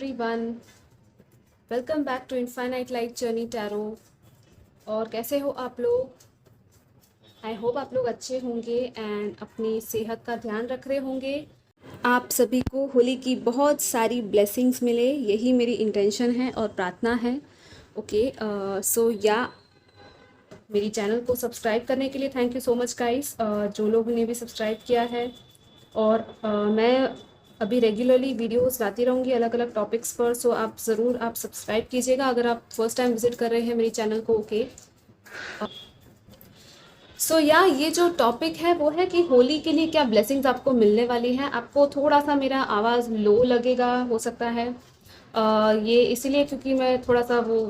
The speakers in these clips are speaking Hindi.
Everyone, welcome back to infinite light journey tarot. और कैसे हो आप लोग? आई होप आप लोग अच्छे होंगे एंड अपनी सेहत का ध्यान रख रहे होंगे। आप सभी को होली की बहुत सारी ब्लेसिंग्स मिले, यही मेरी इंटेंशन है और प्रार्थना है। ओके, सो या मेरी चैनल को सब्सक्राइब करने के लिए thank you so much guys, जो लोगों ने भी सब्सक्राइब किया है। और मैं अभी रेगुलरली वीडियोस लाती रहूँगी अलग अलग टॉपिक्स पर, सो आप ज़रूर आप सब्सक्राइब कीजिएगा अगर आप फर्स्ट टाइम विजिट कर रहे हैं मेरी चैनल को। ओके, सो या ये जो टॉपिक है वो है कि होली के लिए क्या ब्लेसिंग्स आपको मिलने वाली हैं। आपको थोड़ा सा मेरा आवाज़ लो लगेगा, हो सकता है ये इसीलिए क्योंकि मैं थोड़ा सा वो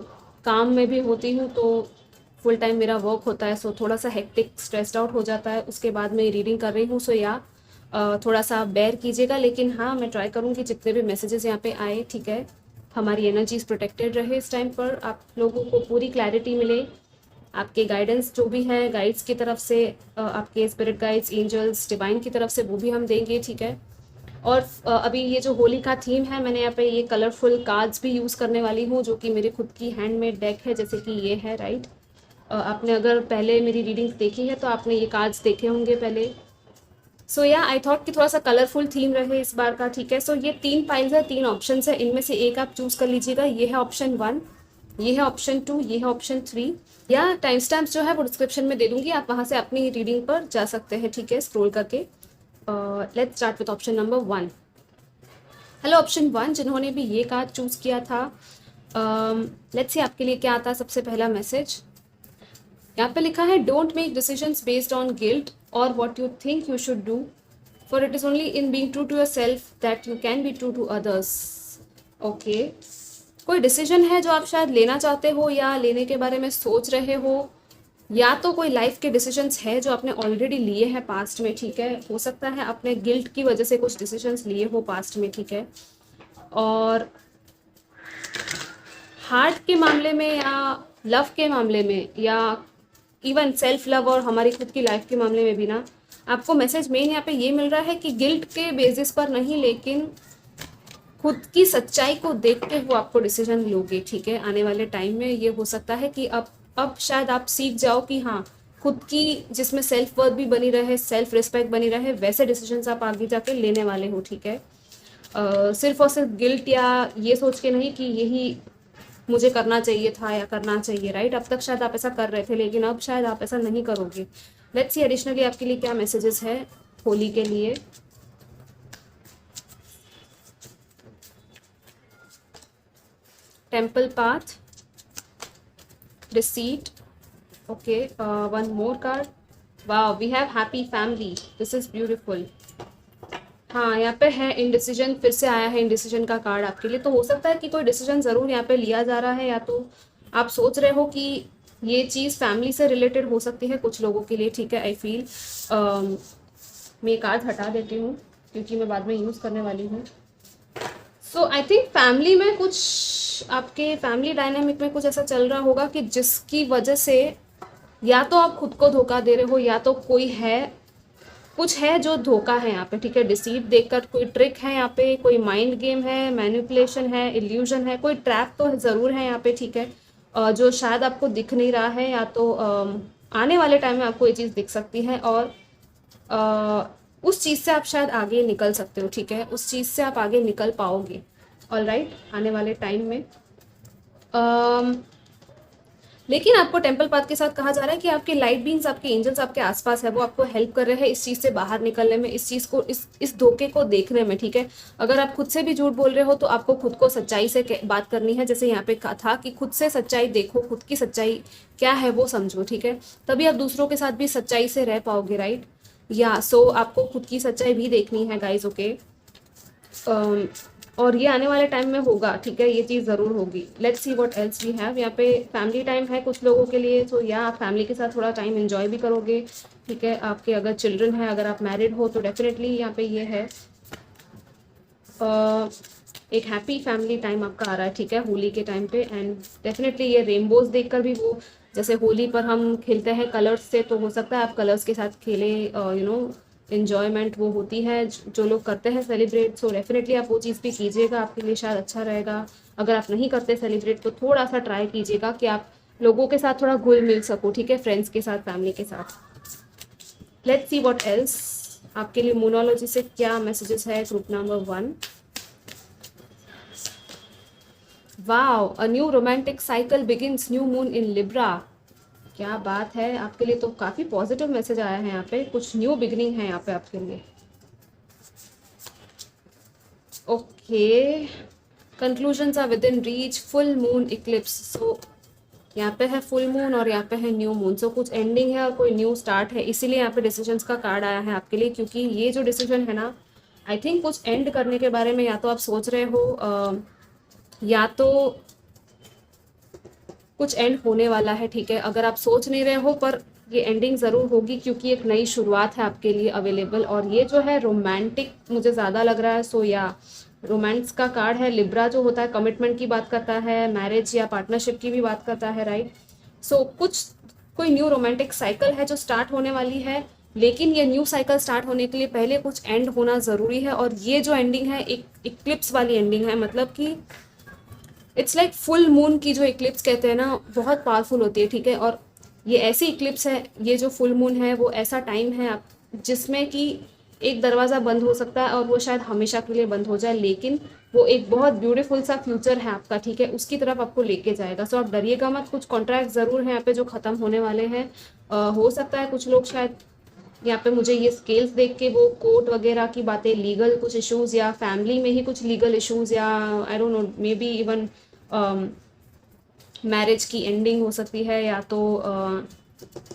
काम में भी होती हूँ, तो फुल टाइम मेरा वर्क होता है, सो थोड़ा सा हेक्टिक स्ट्रेस्ड आउट हो जाता है। उसके बाद मैं रीडिंग कर रही हूँ, सो या थोड़ा सा बेयर कीजिएगा। लेकिन हाँ, मैं ट्राई करूँगी जितने भी मैसेजेस यहाँ पे आए, ठीक है, हमारी एनर्जीज प्रोटेक्टेड रहे इस टाइम पर, आप लोगों को पूरी क्लैरिटी मिले, आपके गाइडेंस जो भी है गाइड्स की तरफ से, आपके स्पिरिट गाइड्स, एंजल्स, डिवाइन की तरफ से, वो भी हम देंगे, ठीक है। और अभी ये जो होली का थीम है, मैंने यहाँ पे ये कलरफुल कार्ड्स भी यूज़ करने वाली हूँ, जो कि मेरे खुद की हैंडमेड डेक है, जैसे कि ये है, राइट। आपने अगर पहले मेरी रीडिंग्स देखी है तो आपने ये कार्ड्स देखे होंगे पहले। सो या आई थॉट कि थोड़ा सा कलरफुल थीम रहे इस बार का, ठीक है। सो ये 3 फाइल्स है, 3 ऑप्शन है, इनमें से एक आप चूज़ कर लीजिएगा। ये है ऑप्शन 1, ये है ऑप्शन 2, ये है ऑप्शन 3। या टाइम स्टैम्प्स जो है वो डिस्क्रिप्शन में दे दूंगी, आप वहाँ से अपनी रीडिंग पर जा सकते हैं, ठीक है, स्क्रॉल करके। Let's start with option number 1। Hello option 1, जिन्होंने भी ये कार्ड चूज़ किया था, लेट्स सी आपके लिए क्या आता है। सबसे पहला मैसेज यहाँ पे लिखा है, don't make decisions based on guilt और what you think you should do, for it is only in being true to yourself that you can be true to others. Okay, कोई डिसीजन है जो आप शायद लेना चाहते हो या लेने के बारे में सोच रहे हो, या तो कोई लाइफ के डिसीजंस है जो आपने ऑलरेडी लिए हैं पास्ट में, ठीक है। हो सकता है आपने गिल्ट की वजह से कुछ डिसीजंस लिए हो पास्ट में, ठीक है। और हार्ट के मामले में या लव के मामले में या इवन सेल्फ लव और हमारी खुद की लाइफ के मामले में भी ना, आपको मैसेज मेन यहाँ पे ये मिल रहा है कि गिल्ट के बेसिस पर नहीं, लेकिन खुद की सच्चाई को देखते हुए आपको डिसीजन लोगे, ठीक है। आने वाले टाइम में ये हो सकता है कि अब शायद आप सीख जाओ कि हाँ, खुद की जिसमें सेल्फ वर्थ भी बनी रहे, सेल्फ रिस्पेक्ट बनी रहे, वैसे डिसीजंस आप आगे जाके लेने वाले हो, ठीक है। सिर्फ और सिर्फ गिल्ट या ये सोच के नहीं कि यही मुझे करना चाहिए था या करना चाहिए, राइट। अब तक शायद आप ऐसा कर रहे थे, लेकिन अब शायद आप ऐसा नहीं करोगे। लेट्स सी एडिशनली आपके लिए क्या मैसेजेस है होली के लिए। Temple path, receipt, okay, one more card, wow, we have happy family, this is beautiful. हाँ, यहाँ पे है इंडिसीजन, फिर से आया है इंडिसीजन का कार्ड आपके लिए। तो हो सकता है कि कोई डिसीजन ज़रूर यहाँ पे लिया जा रहा है, या तो आप सोच रहे हो कि ये चीज़ फैमिली से रिलेटेड हो सकती है कुछ लोगों के लिए, ठीक है। आई फील मैं ये कार्ड हटा देती हूँ क्योंकि मैं बाद में यूज़ करने वाली हूँ। सो आई थिंक फैमिली में कुछ, आपके फैमिली डायनामिक में कुछ ऐसा चल रहा होगा कि जिसकी वजह से या तो आप खुद को धोखा दे रहे हो, या तो कोई है, कुछ है जो धोखा है यहाँ पे, ठीक है। डिसीट देखकर कोई ट्रिक है यहाँ पे, कोई माइंड गेम है, मैनिपुलेशन है, इल्यूजन है, कोई ट्रैप तो ज़रूर है यहाँ पे, ठीक है। जो शायद आपको दिख नहीं रहा है, या तो आने वाले टाइम में आपको ये चीज़ दिख सकती है, और उस चीज़ से आप शायद आगे निकल सकते हो, ठीक है। उस चीज़ से आप आगे निकल पाओगे, ऑलराइट, आने वाले टाइम में। लेकिन आपको टेम्पल पाथ के साथ कहा जा रहा है कि आपके लाइट बीन्स, आपके एंजल्स आपके आसपास है, वो आपको हेल्प कर रहे हैं इस चीज़ से बाहर निकलने में, इस चीज़ को, इस धोखे को देखने में, ठीक है। अगर आप खुद से भी झूठ बोल रहे हो तो आपको खुद को सच्चाई से बात करनी है, जैसे यहाँ पे कहा था कि खुद से सच्चाई देखो, खुद की सच्चाई क्या है वो समझो, ठीक है। तभी आप दूसरों के साथ भी सच्चाई से रह पाओगे, राइट। या सो आपको खुद की सच्चाई भी देखनी है गाइज, ओके। और ये आने वाले टाइम में होगा, ठीक है, ये चीज़ ज़रूर होगी। Let's see what else we have. यहाँ पे फैमिली टाइम है कुछ लोगों के लिए, तो या आप फैमिली के साथ थोड़ा टाइम एंजॉय भी करोगे, ठीक है। आपके अगर चिल्ड्रन है, अगर आप मैरिड हो, तो डेफिनेटली यहाँ पे ये है एक हैप्पी फैमिली टाइम आपका आ रहा है, ठीक है, होली के टाइम पे। एंड डेफिनेटली ये रेनबोज देखकर भी, वो जैसे होली पर हम खेलते हैं कलर्स से, तो हो सकता है आप कलर्स के साथ खेले, यू नो, इन्जॉयमेंट वो होती है। जो लोग करते हैं सेलिब्रेट, सो डेफिनेटली आप वो चीज़ भी कीजिएगा, आपके लिए शायद अच्छा रहेगा। अगर आप नहीं करते सेलिब्रेट तो थोड़ा सा ट्राई कीजिएगा कि आप लोगों के साथ थोड़ा घुल मिल सको, ठीक है, फ्रेंड्स के साथ, फैमिली के साथ। लेट्स सी व्हाट एल्स आपके लिए मोनोलॉजी से क्या मैसेजेस है group number 1। Wow, a new romantic cycle begins, new moon in Libra. क्या बात है, आपके लिए तो काफ़ी पॉजिटिव मैसेज आया है यहाँ पे, कुछ न्यू बिगिनिंग है यहाँ पे आपके लिए। Okay, conclusions are with in reach, full moon eclipse. So यहाँ पे है फुल मून और यहाँ पे है न्यू मून, सो कुछ एंडिंग है और कोई न्यू स्टार्ट है, इसीलिए यहाँ पे डिसीजंस का कार्ड आया है आपके लिए। क्योंकि ये जो डिसीजन है ना, आई थिंक कुछ एंड करने के बारे में या तो आप सोच रहे हो, या तो कुछ एंड होने वाला है, ठीक है। अगर आप सोच नहीं रहे हो पर ये एंडिंग ज़रूर होगी, क्योंकि एक नई शुरुआत है आपके लिए अवेलेबल। और ये जो है रोमांटिक मुझे ज़्यादा लग रहा है। सो या रोमांस का कार्ड है, लिब्रा जो होता है कमिटमेंट की बात करता है, मैरिज या पार्टनरशिप की भी बात करता है, राइट। सो कुछ कोई न्यू रोमांटिक साइकिल है जो स्टार्ट होने वाली है, लेकिन ये न्यू साइकिल स्टार्ट होने के लिए पहले कुछ एंड होना ज़रूरी है। और ये जो एंडिंग है एक इक्लिप्स वाली एंडिंग है, मतलब कि इट्स लाइक फुल मून की जो इक्लिप्स कहते हैं ना, बहुत पावरफुल होती है, ठीक है। और ये ऐसी इक्लिप्स है, ये जो फुल मून है वो ऐसा टाइम है आप जिसमें कि एक दरवाज़ा बंद हो सकता है और वो शायद हमेशा के लिए बंद हो जाए, लेकिन वो एक बहुत ब्यूटीफुल सा फ्यूचर है आपका, ठीक है, उसकी तरफ आपको लेके जाएगा। सो आप डरिएगा मत, कुछ कॉन्ट्रैक्ट ज़रूर हैं यहाँ पे जो ख़त्म होने वाले हैं। हो सकता है कुछ लोग शायद यहाँ पे, मुझे ये स्केल्स देख के वो कोर्ट वगैरह की बातें, लीगल कुछ इश्यूज या फैमिली में ही कुछ लीगल इश्यूज या आई don't no may be even marriage की एंडिंग हो सकती है, या तो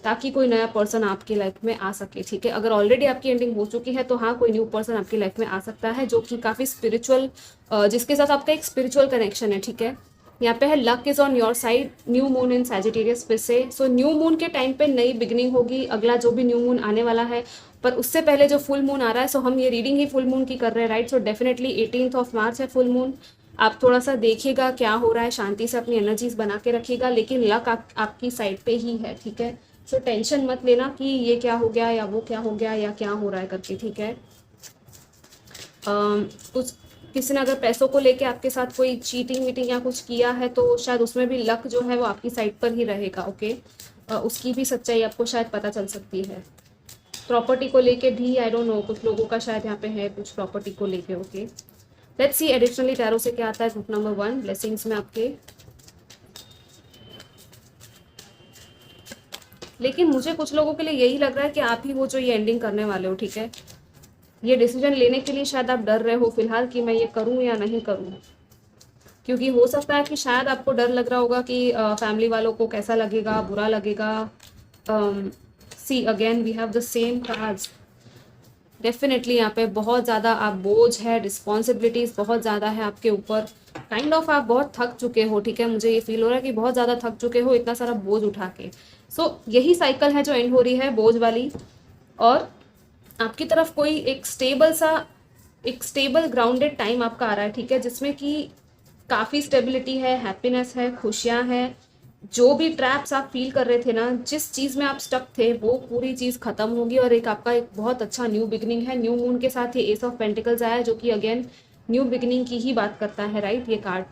ताकि कोई नया पर्सन आपकी लाइफ में आ सके, ठीक है। अगर ऑलरेडी आपकी एंडिंग हो चुकी है तो हाँ, कोई न्यू पर्सन आपकी लाइफ में आ सकता है जो कि काफ़ी स्पिरिचुअल, जिसके साथ आपका एक स्पिरिचुअल कनेक्शन है, ठीक है। यहाँ पे है luck is on your side, new moon in Sagittarius फिर से। सो न्यू मून के टाइम पे नई बिगनिंग होगी, अगला जो भी न्यू मून आने वाला है। पर उससे पहले जो फुल मून आ रहा है, सो हम ये रीडिंग ही फुल मून की कर रहे हैं, राइट। सो डेफिनेटली 18 मार्च है फुल मून। आप थोड़ा सा देखिएगा क्या हो रहा है, शांति से अपनी एनर्जीज बना के रखिएगा, लेकिन लक आपकी साइड पे ही है, ठीक है। सो टेंशन मत लेना कि ये क्या हो गया या वो क्या हो गया या क्या हो रहा है करके, ठीक है। कुछ किसी ने अगर पैसों को लेके आपके साथ कोई चीटिंग वीटिंग या कुछ किया है तो शायद उसमें भी लक जो है वो आपकी साइड पर ही रहेगा, ओके। उसकी भी सच्चाई आपको शायद पता चल सकती है। प्रॉपर्टी को लेके भी आई डोंट नो, कुछ लोगों का शायद यहाँ पे है कुछ प्रॉपर्टी को लेके, okay. Let's see additionally tarot से क्या आता है ग्रुप नंबर 1 ब्लेसिंग्स में आपके। लेकिन मुझे कुछ लोगों के लिए यही लग रहा है कि आप ही वो जो ये एंडिंग करने वाले हो, ठीक है। ये डिसीजन लेने के लिए शायद आप डर रहे हो फिलहाल कि मैं ये करूं या नहीं करूं, क्योंकि हो सकता है कि शायद आपको डर लग रहा होगा कि फैमिली वालों को कैसा लगेगा, बुरा लगेगा। See again we have the same cards. Definitely यहाँ पे बहुत ज़्यादा आप बोझ है, रिस्पॉन्सिबिलिटीज़ बहुत ज़्यादा है आपके ऊपर, काइंड ऑफ आप बहुत थक चुके हो, ठीक है। मुझे ये फील हो रहा है कि बहुत ज़्यादा थक चुके हो इतना सारा बोझ उठा के। सो यही साइकिल है जो एंड हो रही है बोझ वाली, और आपकी तरफ कोई एक स्टेबल ग्राउंडेड टाइम आपका आ रहा है, ठीक है, जिसमें कि काफ़ी स्टेबिलिटी है, हैप्पीनेस है, खुशियाँ हैं। जो भी ट्रैप्स आप फील कर रहे थे ना, जिस चीज़ में आप स्टक थे, वो पूरी चीज़ खत्म होगी और एक आपका एक बहुत अच्छा न्यू बिगनिंग है। न्यू मून के साथ ये एस ऑफ पेंटिकल्स आया है जो कि अगेन न्यू बिगनिंग की ही बात करता है, राइट, ये कार्ड।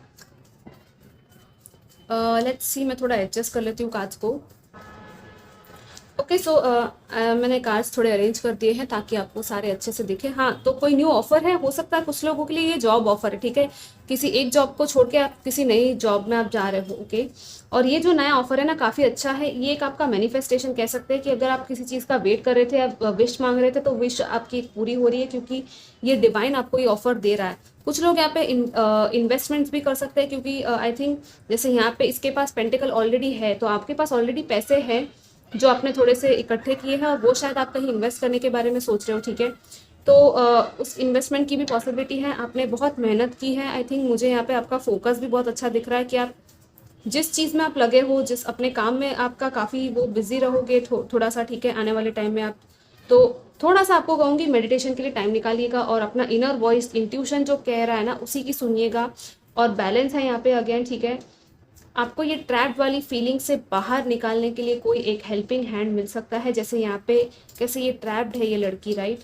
लेट्स सी, मैं थोड़ा एडजस्ट कर लेती हूँ कार्ड्स को। ओके, सो मैंने कार्ड्स थोड़े अरेंज कर दिए हैं ताकि आपको सारे अच्छे से दिखे। हाँ, तो कोई न्यू ऑफर है, हो सकता है कुछ लोगों के लिए ये जॉब ऑफर है, ठीक है। किसी एक जॉब को छोड़ के आप किसी नई जॉब में आप जा रहे हो, ओके। और ये जो नया ऑफर है ना, काफ़ी अच्छा है। ये एक आपका मैनिफेस्टेशन कह सकते हैं कि अगर आप किसी चीज़ का वेट कर रहे थे, आप विश मांग रहे थे, तो विश आपकी पूरी हो रही है, क्योंकि ये डिवाइन आपको ये ऑफर दे रहा है। कुछ लोग यहाँ पे इन्वेस्टमेंट्स भी कर सकते हैं, क्योंकि आई थिंक जैसे यहाँ पे इसके पास पेंटिकल ऑलरेडी है, तो आपके पास ऑलरेडी पैसे हैं जो आपने थोड़े से इकट्ठे किए हैं और वो शायद आप कहीं इन्वेस्ट करने के बारे में सोच रहे हो, ठीक है। तो उस इन्वेस्टमेंट की भी पॉसिबिलिटी है। आपने बहुत मेहनत की है, आई थिंक मुझे यहाँ पे आपका फोकस भी बहुत अच्छा दिख रहा है कि आप जिस चीज़ में आप लगे हो, जिस अपने काम में आपका काफ़ी वो बिजी रहोगे थोड़ा सा, ठीक है, आने वाले टाइम में आप तो थोड़ा सा आपको कहूँगी मेडिटेशन के लिए टाइम निकालिएगा और अपना इनर वॉइस, इंट्यूशन जो कह रहा है ना, उसी की सुनिएगा। और बैलेंस है यहाँ पे अगेन, ठीक है। आपको ये ट्रैप्ड वाली फीलिंग से बाहर निकालने के लिए कोई एक हेल्पिंग हैंड मिल सकता है। जैसे यहाँ पे कैसे ये ट्रैप्ड है ये लड़की, राइट।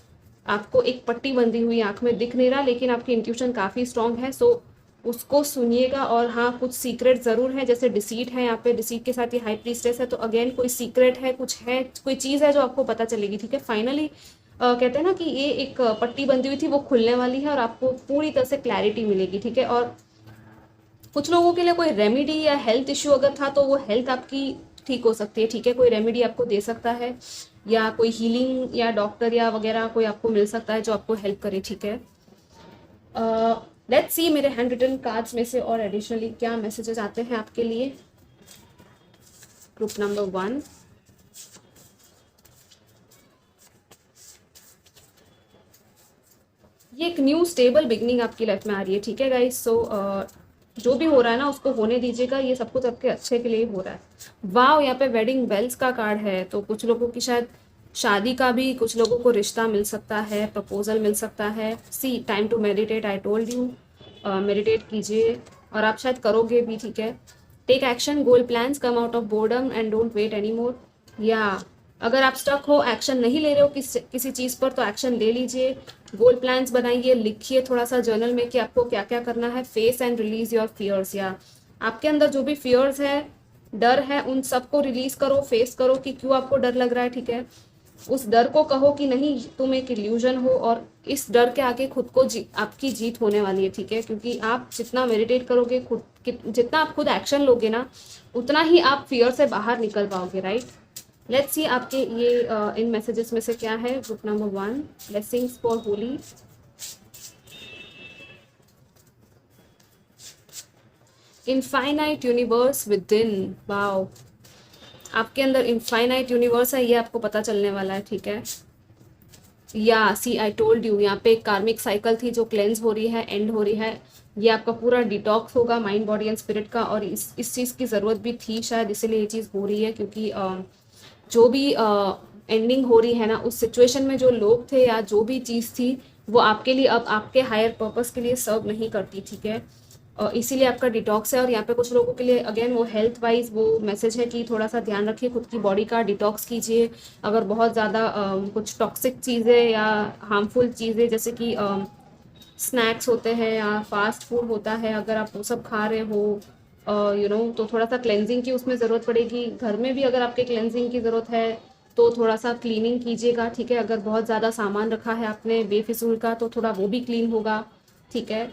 आपको एक पट्टी बंधी हुई आंख में दिख नहीं रहा, लेकिन आपकी इंट्यूशन काफ़ी स्ट्रांग है, सो उसको सुनिएगा। और हाँ, कुछ सीक्रेट ज़रूर है, जैसे डिसीट है यहाँ पे, डिसीट के साथ ये हाई प्रीस्टेस है, तो अगेन कोई सीक्रेट है, कुछ है, कोई चीज़ है जो आपको पता चलेगी, ठीक है। फाइनली कहते हैं ना कि ये एक पट्टी बंधी हुई थी, वो खुलने वाली है और आपको पूरी तरह से क्लैरिटी मिलेगी, ठीक है। और कुछ लोगों के लिए कोई रेमेडी या हेल्थ इश्यू अगर था, तो वो हेल्थ आपकी ठीक हो सकती है, ठीक है। कोई रेमेडी आपको दे सकता है, या कोई हीलिंग या डॉक्टर या वगैरह कोई आपको मिल सकता है जो आपको हेल्प करे, ठीक है। लेट्स सी मेरे हैंड रिटन कार्ड्स में से और एडिशनली क्या मैसेजेस आते हैं आपके लिए। ग्रुप नंबर 1, ये एक न्यू स्टेबल बिगनिंग आपकी लाइफ में आ रही है, ठीक है गाइस। सो जो भी हो रहा है ना, उसको होने दीजिएगा, ये सब कुछ आपके अच्छे के लिए ही हो रहा है। वाह, यहाँ पे वेडिंग बेल्स का कार्ड है, तो कुछ लोगों की शायद शादी का भी, कुछ लोगों को रिश्ता मिल सकता है, प्रपोजल मिल सकता है। See time to meditate, I told you, meditate कीजिए और आप शायद करोगे भी, ठीक है। Take action, goal plans, come out of boredom and don't wait any more. या अगर आप स्टक हो, एक्शन नहीं ले रहे हो किसी चीज़ पर, तो एक्शन ले लीजिए। गोल प्लान्स बनाइए, लिखिए थोड़ा सा जर्नल में कि आपको क्या क्या करना है। Face and release your fears, या आपके अंदर जो भी फियर्स है, डर है, उन सबको रिलीज करो, फेस करो कि क्यों आपको डर लग रहा है, ठीक है। उस डर को कहो कि नहीं, तुम एक इल्यूजन हो, और इस डर के आगे खुद को आपकी जीत होने वाली है, ठीक है। क्योंकि आप जितना मेडिटेट करोगे, जितना आप खुद एक्शन लोगे ना, उतना ही आप फियर से बाहर निकल पाओगे, राइट। लेट्स सी आपके ये इन मैसेजेस में से क्या है। Group number 1, blessings for Holi. Infinite universe with in, wow, आपके अंदर इनफाइनाइट यूनिवर्स है, ये आपको पता चलने वाला है, ठीक है। या सी आई टोल्ड यू, यहाँ पे एक कार्मिक साइकिल थी जो क्लेंस हो रही है, एंड हो रही है। ये आपका पूरा डिटॉक्स होगा माइंड, बॉडी एंड स्पिरिट का, और इस चीज़ की ज़रूरत भी थी शायद, इसीलिए ये चीज़ हो रही है। क्योंकि जो भी एंडिंग हो रही है ना, उस सिचुएशन में जो लोग थे या जो भी चीज़ थी, वो आपके लिए अब आपके हायर पर्पस के लिए सर्व नहीं करती, ठीक है। इसीलिए आपका डिटॉक्स है। और यहाँ पे कुछ लोगों के लिए अगेन वो हेल्थ वाइज वो मैसेज है कि थोड़ा सा ध्यान रखिए, खुद की बॉडी का डिटॉक्स कीजिए। अगर बहुत ज़्यादा कुछ टॉक्सिक चीज़ें या हार्मफुल चीज़ें, जैसे कि स्नैक्स होते हैं या फास्ट फूड होता है, अगर आप वो सब खा रहे हो, तो थोड़ा सा क्लेंजिंग की उसमें ज़रूरत पड़ेगी। घर में भी अगर आपके क्लेंजिंग की ज़रूरत है, तो थोड़ा सा क्लीनिंग कीजिएगा, ठीक है। अगर बहुत ज़्यादा सामान रखा है आपने बेफिजूल का, तो थोड़ा वो भी क्लीन होगा, ठीक है।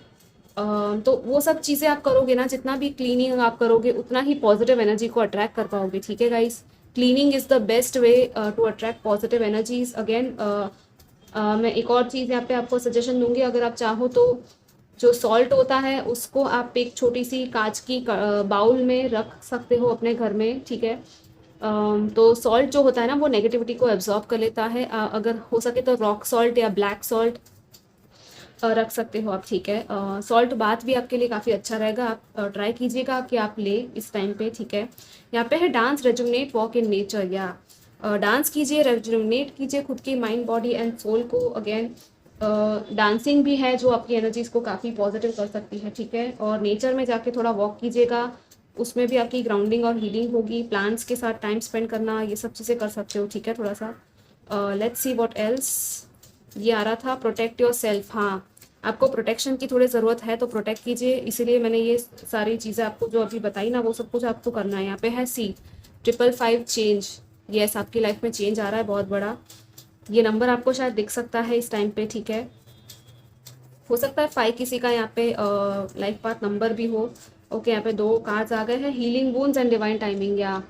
तो वो सब चीज़ें आप करोगे ना, जितना भी क्लीनिंग आप करोगे, उतना ही पॉजिटिव एनर्जी को अट्रैक्ट कर पाओगे, ठीक है guys. Cleaning is the best way to attract positive energies. Again मैं एक और चीज़ यहाँ पे आपको सजेशन दूंगी, अगर आप चाहो तो जो सॉल्ट होता है, उसको आप एक छोटी सी कांच की बाउल में रख सकते हो अपने घर में, ठीक है। तो सॉल्ट जो होता है ना, वो नेगेटिविटी को एब्जॉर्ब कर लेता है। अगर हो सके तो रॉक सॉल्ट या ब्लैक सॉल्ट रख सकते हो आप, ठीक है। सॉल्ट बाथ भी आपके लिए काफ़ी अच्छा रहेगा, आप ट्राई कीजिएगा कि आप ले इस टाइम पे, ठीक है। यहाँ पे है dance, rejuvenate, walk in nature, या डांस कीजिए, रेजुमिनेट कीजिए खुद की माइंड, बॉडी एंड सोल को। अगेन डांसिंग भी है जो आपकी एनर्जीज को काफ़ी पॉजिटिव कर सकती है, ठीक है। और नेचर में जाके थोड़ा वॉक कीजिएगा, उसमें भी आपकी ग्राउंडिंग और हीलिंग होगी। प्लांट्स के साथ टाइम स्पेंड करना, ये सब चीज़ें कर सकते हो, ठीक है। थोड़ा सा लेट्स सी व्हाट एल्स ये आ रहा था। प्रोटेक्ट योर सेल्फ, हाँ, आपको प्रोटेक्शन की थोड़ी ज़रूरत है, तो प्रोटेक्ट कीजिए। इसीलिए मैंने ये सारी चीज़ें आपको जो अभी बताई ना, वो सब कुछ आपको करना है। यहाँ पे है सी 555 चेंज, यस, आपकी लाइफ में चेंज आ रहा है बहुत बड़ा। ये नंबर आपको शायद दिख सकता है इस टाइम पे, ठीक है। हो सकता है 5 किसी का यहाँ पे लाइफ पाथ नंबर भी हो। ओके, यहाँ पे 2 कार्ड्स आ गए हैं, healing wounds and divine timing, या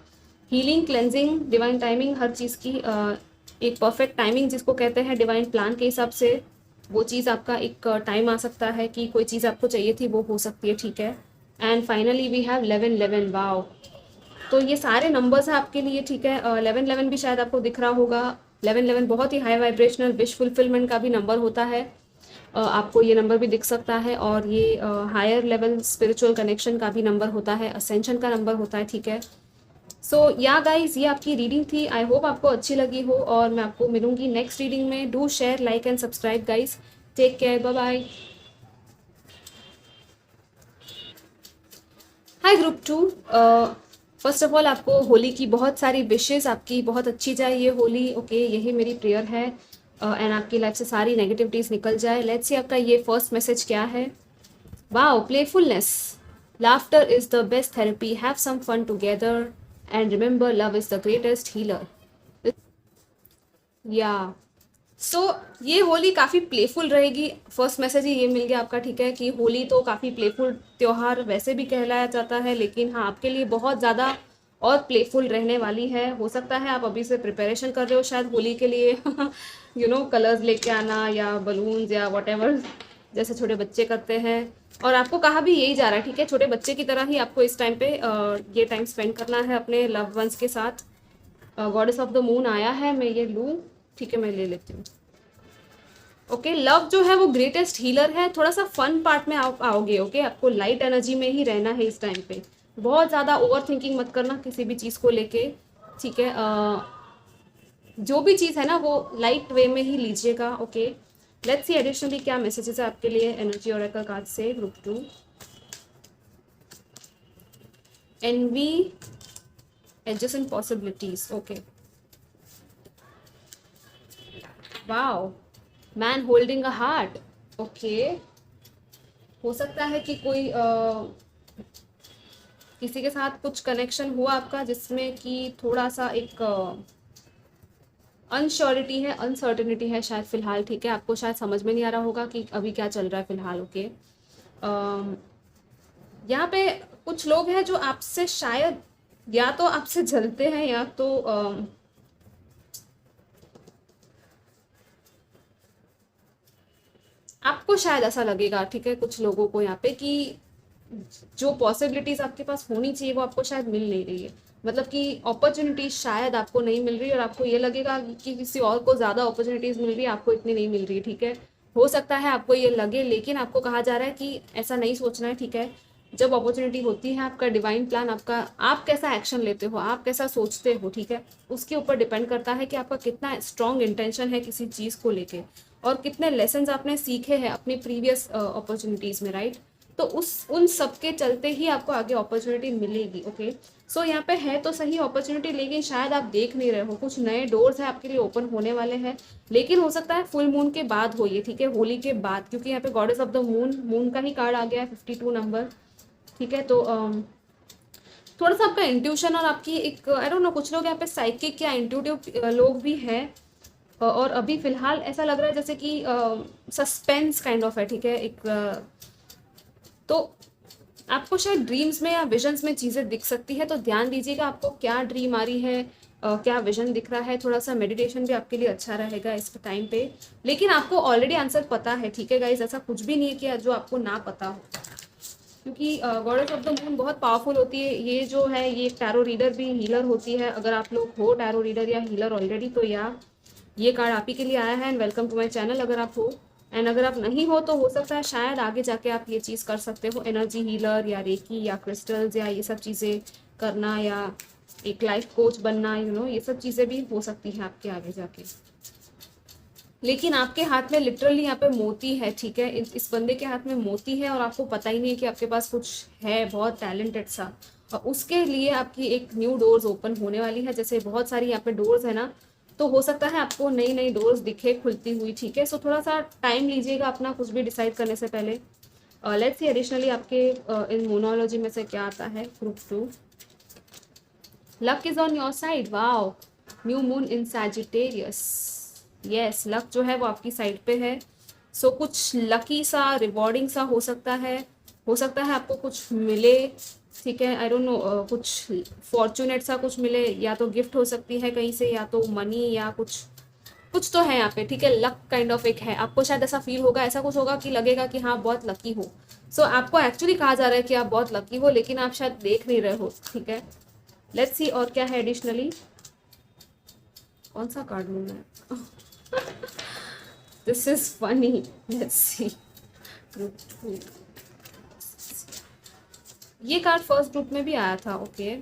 हीलिंग, क्लेंजिंग, डिवाइन टाइमिंग, हर चीज़ की एक परफेक्ट टाइमिंग जिसको कहते हैं डिवाइन प्लान के हिसाब से, वो चीज़ आपका एक टाइम आ सकता है कि कोई चीज़ आपको चाहिए थी, वो हो सकती है, ठीक है। And finally we have 1111, wow. तो ये सारे नंबर्स हैं आपके लिए, ठीक है। 1111 भी शायद आपको दिख रहा होगा। 1111 बहुत ही हाई वाइब्रेशनल विश फुलफिलमेंट का भी नंबर होता है, आपको ये नंबर भी दिख सकता है। और ये हायर लेवल स्पिरिचुअल कनेक्शन का भी नंबर होता है, असेंशन का नंबर होता है, ठीक है। सो या गाइज, ये आपकी रीडिंग थी, आई होप आपको अच्छी लगी हो, और मैं आपको मिलूंगी नेक्स्ट रीडिंग में। Do share, like and subscribe guys, take care, bye bye. Hi group 2। First of all आपको होली की बहुत सारी विशेस, आपकी बहुत अच्छी जाए ये होली। ओके यही मेरी प्रेयर है एंड आपकी लाइफ से सारी नेगेटिविटीज निकल जाए। लेट्स सी आपका ये फर्स्ट मैसेज क्या है। Wow, playfulness, laughter is the best therapy, have some fun together and remember love is the greatest healer. या सो ये होली काफ़ी प्लेफुल रहेगी। फर्स्ट मैसेज ही ये मिल गया आपका, ठीक है, कि होली तो काफ़ी प्लेफुल त्यौहार वैसे भी कहलाया जाता है, लेकिन हाँ आपके लिए बहुत ज़्यादा और प्लेफुल रहने वाली है। हो सकता है आप अभी से प्रिपरेशन कर रहे हो शायद होली के लिए कलर्स लेके आना या बलून्स या वॉटेवर, जैसे छोटे बच्चे करते हैं। और आपको कहा भी यही जा रहा है, ठीक है, छोटे बच्चे की तरह ही आपको इस टाइम पे ये टाइम स्पेंड करना है अपने लव वंस के साथ। गॉडेस ऑफ द मून आया है, मैं ये लूँ, ठीक है मैं ले लेती हूँ। ओके लव जो है वो ग्रेटेस्ट हीलर है। थोड़ा सा फन पार्ट में आप आओगे। ओके आपको लाइट एनर्जी में ही रहना है इस टाइम पे, बहुत ज़्यादा ओवर थिंकिंग मत करना किसी भी चीज़ को लेके, ठीक है। जो भी चीज़ है ना वो लाइट वे में ही लीजिएगा। ओके लेट्स सी एडिशनली क्या मैसेजेस है आपके लिए एनर्जी ओरेकल कार्ड से group 2। Envy, adjustment possibilities. Okay wow, man holding a heart. Okay हो सकता है कि कोई किसी के साथ कुछ कनेक्शन हुआ आपका जिसमें कि थोड़ा सा एक अनश्योरिटी है, अनसर्टेनिटी है शायद फिलहाल, ठीक है। आपको शायद समझ में नहीं आ रहा होगा कि अभी क्या चल रहा है फिलहाल। ओके यहाँ पे कुछ लोग हैं जो आपसे शायद या तो आपसे जलते हैं या तो आपको शायद ऐसा लगेगा, ठीक है, कुछ लोगों को यहाँ पे कि जो पॉसिबिलिटीज आपके पास होनी चाहिए वो आपको शायद मिल नहीं रही है। मतलब कि अपॉर्चुनिटीज शायद आपको नहीं मिल रही और आपको ये लगेगा कि किसी और को ज़्यादा अपॉर्चुनिटीज मिल रही है, आपको इतनी नहीं मिल रही है, ठीक है। हो सकता है आपको ये लगे, लेकिन आपको कहा जा रहा है कि ऐसा नहीं सोचना है, ठीक है। जब अपॉर्चुनिटी होती है, आपका डिवाइन प्लान, आपका आप कैसा एक्शन लेते हो, आप कैसा सोचते हो, ठीक है, उसके ऊपर डिपेंड करता है कि आपका कितना स्ट्रॉन्ग इंटेंशन है किसी चीज़ को लेके और कितने लेसन्स आपने सीखे हैं अपनी प्रीवियस अपॉर्चुनिटीज़ में, राइट। तो उन सब के चलते ही आपको आगे अपॉर्चुनिटी मिलेगी। ओके सो यहाँ पे है तो सही अपॉर्चुनिटी, लेकिन शायद आप देख नहीं रहे हो, कुछ नए डोर्स है आपके लिए ओपन होने वाले हैं, लेकिन हो सकता है फुल मून के बाद हो ये, ठीक है, होली के बाद, क्योंकि यहाँ पे goddess of the moon, moon का ही कार्ड आ गया है 52 नंबर, ठीक है। तो थोड़ा सा आपका इंट्यूशन और आपकी एक आई डोंट नो, कुछ लोग यहाँ पे साइकिक या इंट्यूटिव लोग भी हैं और अभी फिलहाल ऐसा लग रहा है जैसे कि सस्पेंस काइंड ऑफ है, ठीक है। एक तो आपको शायद ड्रीम्स में या विजन्स में चीज़ें दिख सकती है, तो ध्यान दीजिएगा आपको क्या ड्रीम आ रही है, क्या विजन दिख रहा है। थोड़ा सा मेडिटेशन भी आपके लिए अच्छा रहेगा इस टाइम पे, लेकिन आपको ऑलरेडी आंसर पता है, ठीक है गाइज, ऐसा कुछ भी नहीं है कि जो आपको ना पता हो, क्योंकि गॉडेस ऑफ द मून बहुत पावरफुल होती है। ये जो है ये टैरो रीडर भी हीलर होती है। अगर आप लोग हो टैरो रीडर या हीलर ऑलरेडी, तो या ये कार्ड आप ही के लिए आया है and welcome to my channel अगर आप हो। एंड अगर आप नहीं हो तो हो सकता है शायद आगे जाके आप ये चीज़ कर सकते हो, एनर्जी हीलर या रेकी या क्रिस्टल्स या ये सब चीज़ें करना या एक लाइफ कोच बनना, ये सब चीज़ें भी हो सकती हैं आपके आगे जाके। लेकिन आपके हाथ में लिटरली यहाँ पे मोती है, ठीक है, इस बंदे के हाथ में मोती है और आपको पता ही नहीं है कि आपके पास कुछ है बहुत टैलेंटेड सा, और उसके लिए आपकी एक न्यू डोर्स ओपन होने वाली है। जैसे बहुत सारी यहाँ पे डोर्स है ना, तो हो सकता है आपको नई नई डोर्स दिखे खुलती हुई, ठीक है। सो थोड़ा सा टाइम लीजिएगा अपना कुछ भी डिसाइड करने से पहले। लेट्स सी एडिशनली आपके इन मोनोलॉजी में से क्या आता है group 2। Luck is on your side, wow, new moon in Sagittarius. Yes luck जो है वो आपकी साइड पे है। सो कुछ लकी सा रिवॉर्डिंग सा हो सकता है, आपको कुछ मिले, ठीक है, आई डोंट नो, कुछ फॉर्चुनेट सा कुछ मिले, या तो गिफ्ट हो सकती है कहीं से, या तो मनी, या कुछ तो है यहाँ पे, ठीक है। लक काइंड ऑफ एक है, आपको शायद ऐसा फील होगा, ऐसा कुछ होगा कि लगेगा कि हाँ बहुत लकी हो। सो आपको एक्चुअली कहा जा रहा है कि आप बहुत लकी हो, लेकिन आप शायद देख नहीं रहे हो, ठीक है। लेट्स सी और क्या है एडिशनली, कौन सा कार्ड लूँ मैं this is funny, let's see. ये कार्ड फर्स्ट ग्रुप में भी आया था। ओके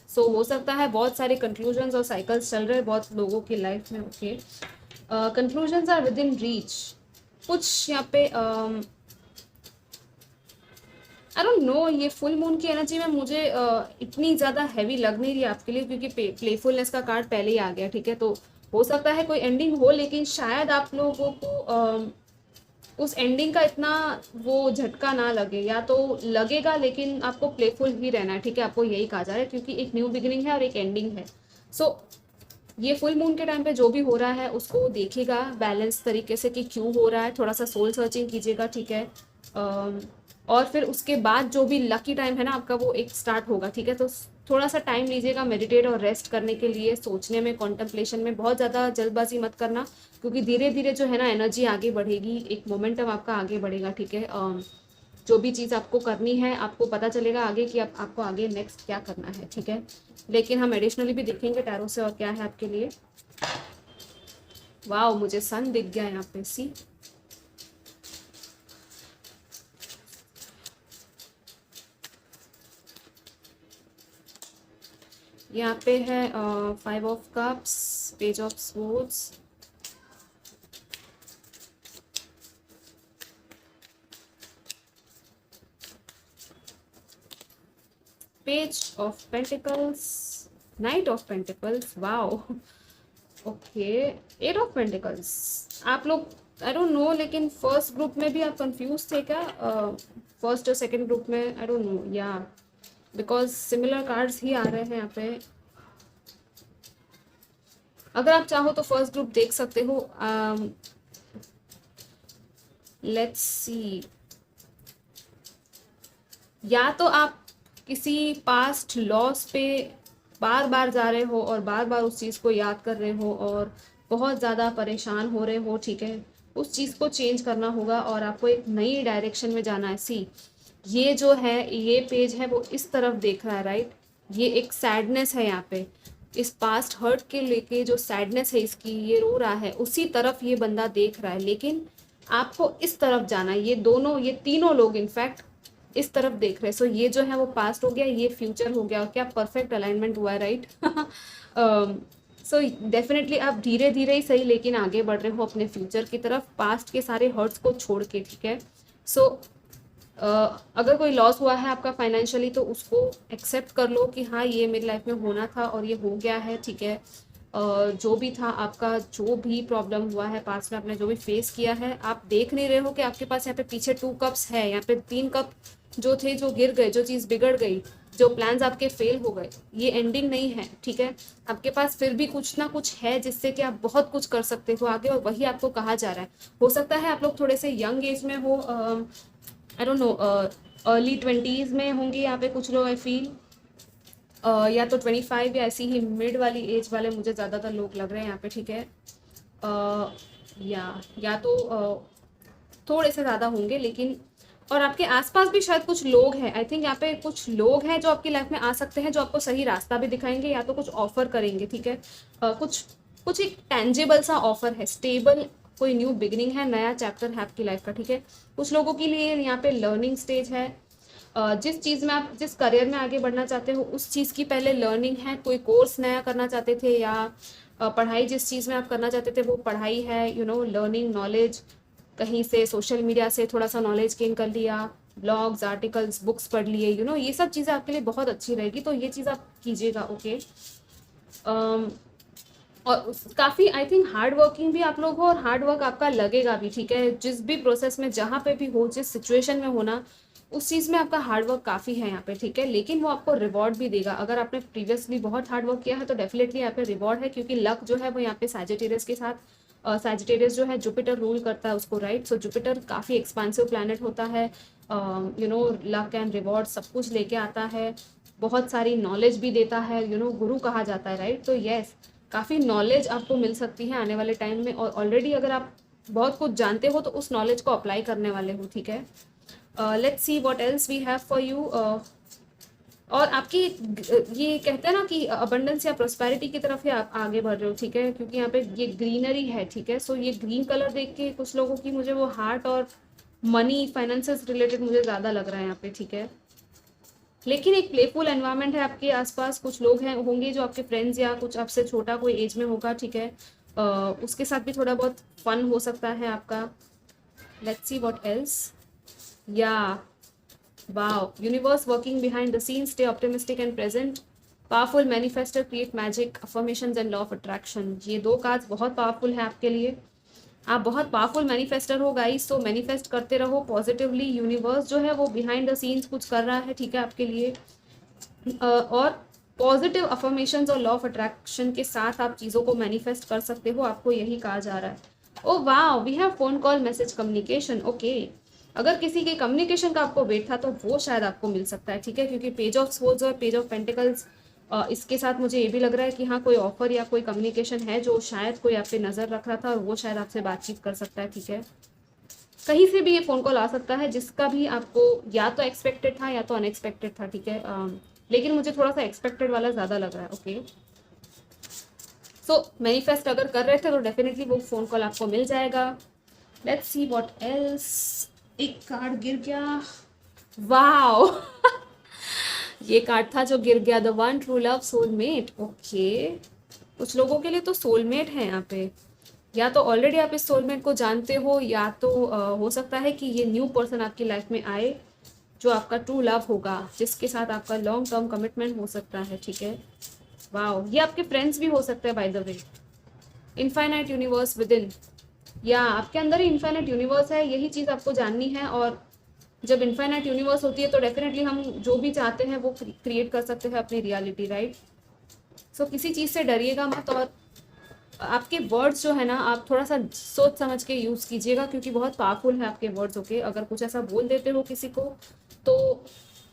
सो हो सकता है बहुत सारे कंक्लूजन्स और साइकिल्स चल रहे हैं बहुत लोगों की लाइफ में। Okay conclusions are with in रीच। कुछ यहाँ पे आई डोंट नो, ये फुल मून की एनर्जी में मुझे इतनी ज़्यादा हैवी लग नहीं रही है आपके लिए, क्योंकि प्लेफुलनेस का कार्ड पहले ही आ गया, ठीक है। तो हो सकता है कोई एंडिंग हो, लेकिन शायद आप लोगों को उस एंडिंग का इतना वो झटका ना लगे, या तो लगेगा लेकिन आपको प्लेफुल ही रहना है, ठीक है। आपको यही कहा जा रहा है, क्योंकि एक न्यू बिगिनिंग है और एक एंडिंग है। सो ये फुल मून के टाइम पे जो भी हो रहा है उसको देखिएगा बैलेंस तरीके से कि क्यों हो रहा है, थोड़ा सा सोल सर्चिंग कीजिएगा, ठीक है। और फिर उसके बाद जो भी लकी टाइम है ना आपका, वो एक स्टार्ट होगा, ठीक है। तो थोड़ा सा टाइम लीजिएगा मेडिटेट और रेस्ट करने के लिए, सोचने में, कॉन्टम्पलेशन में। बहुत ज़्यादा जल्दबाजी मत करना, क्योंकि धीरे धीरे जो है ना एनर्जी आगे बढ़ेगी, एक मोमेंटम आपका आगे बढ़ेगा, ठीक है। जो भी चीज़ आपको करनी है आपको पता चलेगा आगे कि आपको आगे नेक्स्ट क्या करना है, ठीक है। लेकिन हम एडिशनली भी देखेंगे टैरो से और क्या है आपके लिए। वाह, मुझे सन दिख गया यहाँ पे, सी। यहाँ पे है 5 of cups, page of swords, page of pentacles, night of pentacles, wow, okay, 8 of pentacles. आप लोग आई डोंट नो, लेकिन फर्स्ट ग्रुप में भी आप कंफ्यूज थे क्या? फर्स्ट और सेकंड ग्रुप में, आई डोंट नो, या बिकॉज सिमिलर कार्ड्स ही आ रहे हैं यहाँ पे। अगर आप चाहो तो फर्स्ट ग्रुप देख सकते हो। लेट्स सी, या तो आप किसी पास्ट लॉस पे बार बार जा रहे हो और बार बार उस चीज़ को याद कर रहे हो और बहुत ज़्यादा परेशान हो रहे हो, ठीक है। उस चीज़ को चेंज करना होगा और आपको एक नई डायरेक्शन में जाना है। सी, ये जो है, ये पेज है वो इस तरफ देख रहा है, राइट। ये एक सैडनेस है यहाँ पे, इस पास्ट हर्ट के लेके जो सैडनेस है इसकी, ये रो रहा है, उसी तरफ ये बंदा देख रहा है, लेकिन आपको इस तरफ जाना है। ये दोनों, ये तीनों लोग इनफैक्ट इस तरफ देख रहे हैं। सो ये जो है वो पास्ट हो गया, ये फ्यूचर हो गया, और क्या परफेक्ट अलाइनमेंट हुआ है, राइट। सो डेफिनेटली आप धीरे धीरे ही सही लेकिन आगे बढ़ रहे हो अपने फ्यूचर की तरफ, पास्ट के सारे हर्ट्स को छोड़ के, ठीक है। सो अगर कोई लॉस हुआ है आपका फाइनेंशियली, तो उसको एक्सेप्ट कर लो कि हाँ ये मेरी लाइफ में होना था और ये हो गया है, ठीक है। जो भी था आपका, जो भी प्रॉब्लम हुआ है पास्ट में, आपने जो भी फेस किया है, आप देख नहीं रहे हो कि आपके पास यहाँ पे पीछे 2 कप्स है, यहाँ पे 3 कप जो थे, जो गिर गए, जो चीज़ बिगड़ गई, जो प्लान्स आपके फेल हो गए, ये एंडिंग नहीं है, ठीक है। आपके पास फिर भी कुछ ना कुछ है जिससे कि आप बहुत कुछ कर सकते हो आगे, और वही आपको कहा जा रहा है। हो सकता है आप लोग थोड़े से यंग एज में हो, आई डोंट नो, अर्ली 20s में होंगे यहाँ पे कुछ लोग, आई फील। या तो 25 या ऐसी ही मिड वाली एज वाले मुझे ज़्यादातर लोग लग रहे हैं यहाँ पे, ठीक है। या तो थोड़े से ज़्यादा होंगे, लेकिन और आपके आसपास भी शायद कुछ लोग हैं, आई थिंक यहाँ पे कुछ लोग हैं जो आपकी लाइफ में आ सकते हैं, जो आपको सही रास्ता भी दिखाएंगे, या तो कुछ ऑफर करेंगे, ठीक है। कुछ कुछ एक टेंजिबल सा ऑफर है, स्टेबल कोई न्यू बिगिनिंग है, नया चैप्टर है आपकी लाइफ का, ठीक है। कुछ लोगों के लिए यहाँ पे लर्निंग स्टेज है, जिस चीज़ में आप, जिस करियर में आगे बढ़ना चाहते हो उस चीज़ की पहले लर्निंग है। कोई कोर्स नया करना चाहते थे, या पढ़ाई जिस चीज़ में आप करना चाहते थे वो पढ़ाई है, यू नो, लर्निंग, नॉलेज, कहीं से सोशल मीडिया से थोड़ा सा नॉलेज गेन कर लिया, ब्लॉग्स, आर्टिकल्स, बुक्स पढ़ लिए, यू नो, ये सब चीज़ें आपके लिए बहुत अच्छी रहेगी, तो ये चीज़ आप कीजिएगा, ओके। और काफ़ी आई थिंक हार्ड वर्किंग भी आप लोग हो, और हार्ड वर्क आपका लगेगा भी, ठीक है। जिस भी प्रोसेस में, जहाँ पे भी हो, जिस सिचुएशन में हो ना, उस चीज़ में आपका हार्ड वर्क काफ़ी है यहाँ पे, ठीक है। लेकिन वो आपको रिवॉर्ड भी देगा। अगर आपने प्रीवियसली बहुत हार्ड वर्क किया है तो डेफिनेटली यहाँ पे रिवॉर्ड है, क्योंकि लक जो है वो यहाँ पे सैजिटेरियस के साथ, सैजिटेरियस जो है जुपिटर रूल करता है उसको, राइट। सो जुपिटर काफ़ी एक्सपांसिव प्लैनेट होता है, you know, luck and reward सब कुछ लेके आता है, बहुत सारी नॉलेज भी देता है, यू नो, गुरु कहा जाता है, राइट। तो येस, काफ़ी नॉलेज आपको मिल सकती है आने वाले टाइम में, और ऑलरेडी अगर आप बहुत कुछ जानते हो तो उस नॉलेज को अप्लाई करने वाले हो, ठीक है। Let's see what else we have for you. और आपकी ये कहते हैं ना कि अबंडेंस या प्रोस्पेरिटी की तरफ ही आप आगे बढ़ रहे हो, ठीक है, क्योंकि यहाँ पे ये ग्रीनरी है, ठीक है। सो ये ग्रीन कलर देख के कुछ लोगों की मुझे वो हार्ट और मनी, फाइनेंसेस रिलेटेड मुझे ज़्यादा लग रहा है यहाँ पे, ठीक है। लेकिन एक प्लेफुल एनवायरनमेंट है आपके आसपास, कुछ लोग हैं होंगे जो आपके फ्रेंड्स या कुछ आपसे छोटा कोई एज में होगा, ठीक है। उसके साथ भी थोड़ा बहुत फन हो सकता है आपका। Let's see what else. या Wow, universe working behind the scenes, stay optimistic and present. Powerful manifestor, create magic, affirmations and law of attraction. ये दो कार्ड्स बहुत पावरफुल है आपके लिए। आप बहुत पावरफुल मैनिफेस्टर हो गाइस, तो मैनिफेस्ट करते रहो पॉजिटिवली। यूनिवर्स जो है वो बिहाइंड द सीन्स कुछ कर रहा है, ठीक है, आपके लिए। और पॉजिटिव अफर्मेशंस और लॉ ऑफ अट्रैक्शन के साथ आप चीज़ों को मैनिफेस्ट कर सकते हो, आपको यही कहा जा रहा है। ओ वाह, we have phone call, message, communication. Okay, अगर किसी के कम्युनिकेशन का आपको वेट था तो वो शायद आपको मिल सकता है, ठीक है, क्योंकि पेज ऑफ स्वॉर्ड्स और पेज ऑफ पेंटिकल्स, इसके साथ मुझे ये भी लग रहा है कि हाँ, कोई ऑफर या कोई कम्युनिकेशन है जो शायद कोई आप पे नज़र रख रहा था और वो शायद आपसे बातचीत कर सकता है, ठीक है। कहीं से भी ये फ़ोन कॉल आ सकता है जिसका भी आपको या तो एक्सपेक्टेड था या तो अनएक्सपेक्टेड था, ठीक है। लेकिन मुझे थोड़ा सा एक्सपेक्टेड वाला ज़्यादा लग रहा है। ओके, सो मैनिफेस्ट अगर कर रहे थे तो डेफिनेटली वो फ़ोन कॉल आपको मिल जाएगा। Let's see what else. एक कार्ड गिर गया, वाओ ये कार्ड था जो गिर गया, the one true love, soulmate. Okay, कुछ लोगों के लिए तो सोलमेट है यहाँ पे। या तो ऑलरेडी आप इस सोलमेट को जानते हो, या तो हो सकता है कि ये न्यू पर्सन आपकी लाइफ में आए जो आपका ट्रू लव होगा, जिसके साथ आपका लॉन्ग टर्म कमिटमेंट हो सकता है, ठीक है। वाओ, ये आपके फ्रेंड्स भी हो सकते हैं by the way. Infinite universe with in, या आपके अंदर ही इनफाइनाइट यूनिवर्स है, यही चीज़ आपको जाननी है। और जब इनफाइनाइट यूनिवर्स होती है तो डेफिनेटली हम जो भी चाहते हैं वो क्रिएट कर सकते हैं अपनी रियलिटी, राइट। सो किसी चीज़ से डरिएगा मत, और आपके वर्ड्स जो है ना, आप थोड़ा सा सोच समझ के यूज़ कीजिएगा, क्योंकि बहुत पावरफुल है आपके वर्ड्स। ओके, अगर कुछ ऐसा बोल देते हो किसी को तो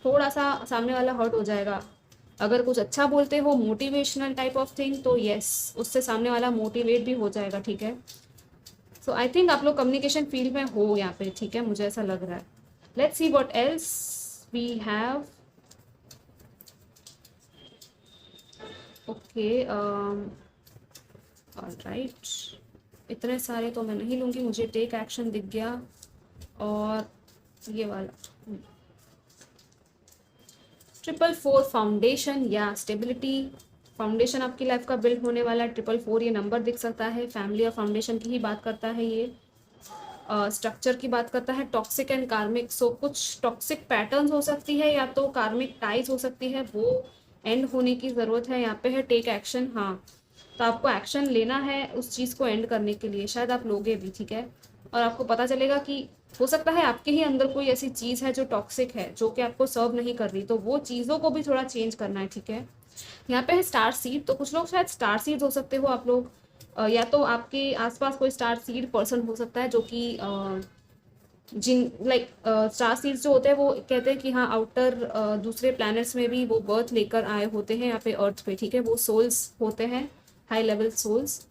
थोड़ा सा सामने वाला हर्ट हो जाएगा। अगर कुछ अच्छा बोलते हो, मोटिवेशनल टाइप ऑफ थिंग, तो यस, उससे सामने वाला मोटिवेट भी हो जाएगा, ठीक है। सो आई थिंक आप लोग कम्युनिकेशन फील्ड में हो यहाँ पे, ठीक है, मुझे ऐसा लग रहा है। Let's see what else we have. Okay, alright, इतने सारे तो मैं नहीं लूँगी, मुझे टेक एक्शन दिख गया, और ये वाला ट्रिपल फोर, फाउंडेशन या स्टेबिलिटी। फाउंडेशन आपकी लाइफ का बिल्ड होने वाला है। ट्रिपल फोर ये नंबर दिख सकता है, फैमिली और फाउंडेशन की ही बात करता है ये। स्ट्रक्चर की बात करता है, टॉक्सिक एंड कार्मिक। सो कुछ टॉक्सिक पैटर्न्स हो सकती है या तो कार्मिक टाइज हो सकती है, वो एंड होने की ज़रूरत है। यहाँ पे है टेक एक्शन, हाँ, तो आपको एक्शन लेना है उस चीज़ को एंड करने के लिए, शायद आप लोगे भी, ठीक है। और आपको पता चलेगा कि हो सकता है आपके ही अंदर कोई ऐसी चीज़ है जो टॉक्सिक है, जो कि आपको सर्व नहीं कर रही, तो वो चीज़ों को भी थोड़ा चेंज करना है, ठीक है। यहाँ पे है स्टार सीड, तो कुछ लोग शायद स्टार सीड हो सकते हो आप लोग, या तो आपके आसपास कोई स्टार सीड पर्सन हो सकता है जो कि जिन लाइक स्टार सीड्स जो होते हैं वो कहते हैं कि हाँ, आउटर दूसरे प्लैनेट्स में भी वो बर्थ लेकर आए होते हैं यहाँ पे अर्थ पे, ठीक है, वो सोल्स होते हैं, हाई लेवल सोल्स।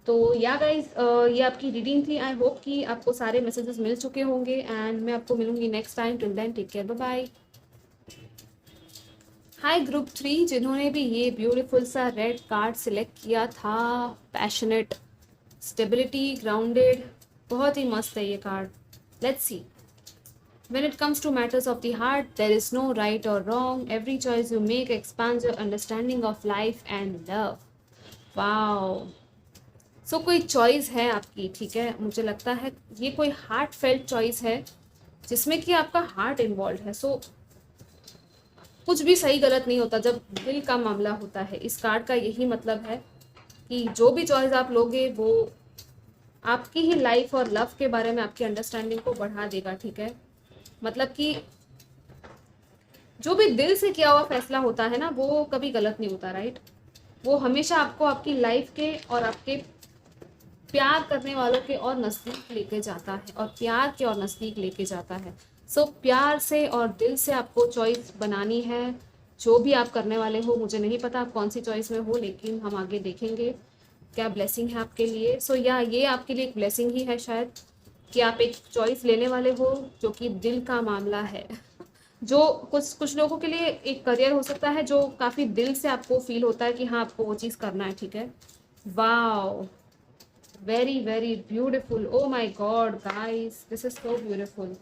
तो या गाइज, ये आपकी रीडिंग थी। आई होप कि आपको सारे मैसेजेस मिल चुके होंगे, एंड मैं आपको मिलूंगी next time. Till then take care, bye bye. Hi group 3, जिन्होंने भी ये ब्यूटीफुल सा रेड कार्ड सिलेक्ट किया था, पैशनेट, स्टेबिलिटी, ग्राउंडेड, बहुत ही मस्त है ये card. Let's see. When it comes to matters of the heart, there is no right or wrong. Every choice you make expands your understanding of life and love. Wow. सो कोई चॉइस है आपकी, ठीक है, मुझे लगता है ये कोई हार्ट फेल्ट चॉइस है जिसमें कि आपका हार्ट इन्वॉल्व है। सो कुछ भी सही गलत नहीं होता जब दिल का मामला होता है। इस कार्ड का यही मतलब है कि जो भी चॉइस आप लोगे वो आपकी ही लाइफ और लव के बारे में आपकी अंडरस्टैंडिंग को बढ़ा देगा, ठीक है। मतलब कि जो भी दिल से किया हुआ फैसला होता है ना, वो कभी गलत नहीं होता, राइट। वो हमेशा आपको आपकी लाइफ के और आपके प्यार करने वालों के और नज़दीक लेके जाता है, और प्यार के और नज़दीक लेके जाता है। सो प्यार से और दिल से आपको चॉइस बनानी है। जो भी आप करने वाले हो, मुझे नहीं पता आप कौन सी चॉइस में हो, लेकिन हम आगे देखेंगे क्या ब्लेसिंग है आपके लिए। सो या ये आपके लिए एक ब्लेसिंग ही है शायद, कि आप एक चॉइस लेने वाले हो जो कि दिल का मामला है। जो कुछ लोगों के लिए एक करियर हो सकता है जो काफ़ी दिल से आपको फील होता है कि हाँ, आपको वो चीज़ करना है, ठीक है। Wow, very very beautiful, oh my God guys, this is so beautiful.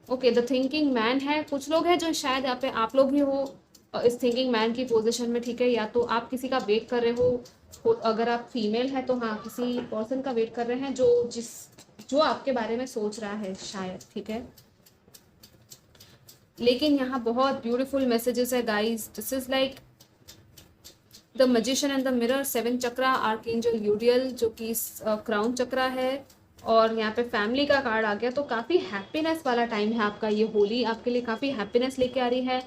Okay, the thinking man है। कुछ लोग हैं जो शायद यहाँ पे आप लोग भी हो इस थिंकिंग मैन की पोजीशन में, ठीक है। या तो आप किसी का वेट कर रहे हो, अगर आप फीमेल है तो हाँ, किसी पर्सन का वेट कर रहे हैं जो आपके बारे में सोच रहा है शायद, ठीक है। लेकिन यहाँ बहुत ब्यूटीफुल मैसेजेस है guys. This is like the magician and the mirror, 7 chakra, archangel UDL जो कि क्राउन चक्रा है, और यहाँ पे फैमिली का कार्ड आ गया। तो काफ़ी हैप्पीनेस वाला टाइम है आपका, ये होली आपके लिए काफ़ी हैप्पीनेस लेके आ रही है।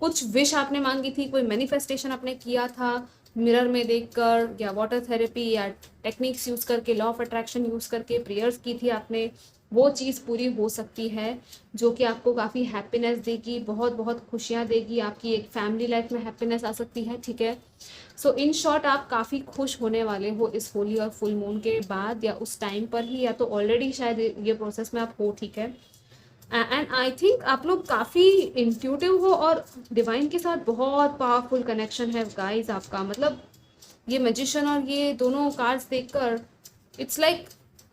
कुछ विश आपने मांगी थी, कोई मैनिफेस्टेशन आपने किया था मिरर में देखकर, या वाटर थेरेपी या टेक्निक्स यूज़ करके, लॉ ऑफ अट्रैक्शन यूज़ करके प्रेयर्स की थी आपने, वो चीज़ पूरी हो सकती है, जो कि आपको काफ़ी हैप्पीनेस देगी, बहुत बहुत खुशियाँ देगी, आपकी एक फैमिली लाइफ में हैप्पीनेस आ सकती है, ठीक है। सो इन शॉर्ट आप काफ़ी खुश होने वाले हो इस होली और फुल मून के बाद, या उस टाइम पर ही, या तो ऑलरेडी शायद ये प्रोसेस में आप हो, ठीक है। एंड आई थिंक आप लोग काफ़ी इंट्यूटिव हो, और डिवाइन के साथ बहुत पावरफुल कनेक्शन है गाइस आपका। मतलब ये मैजिशियन और ये दोनों कार्ड्स देखकर it's like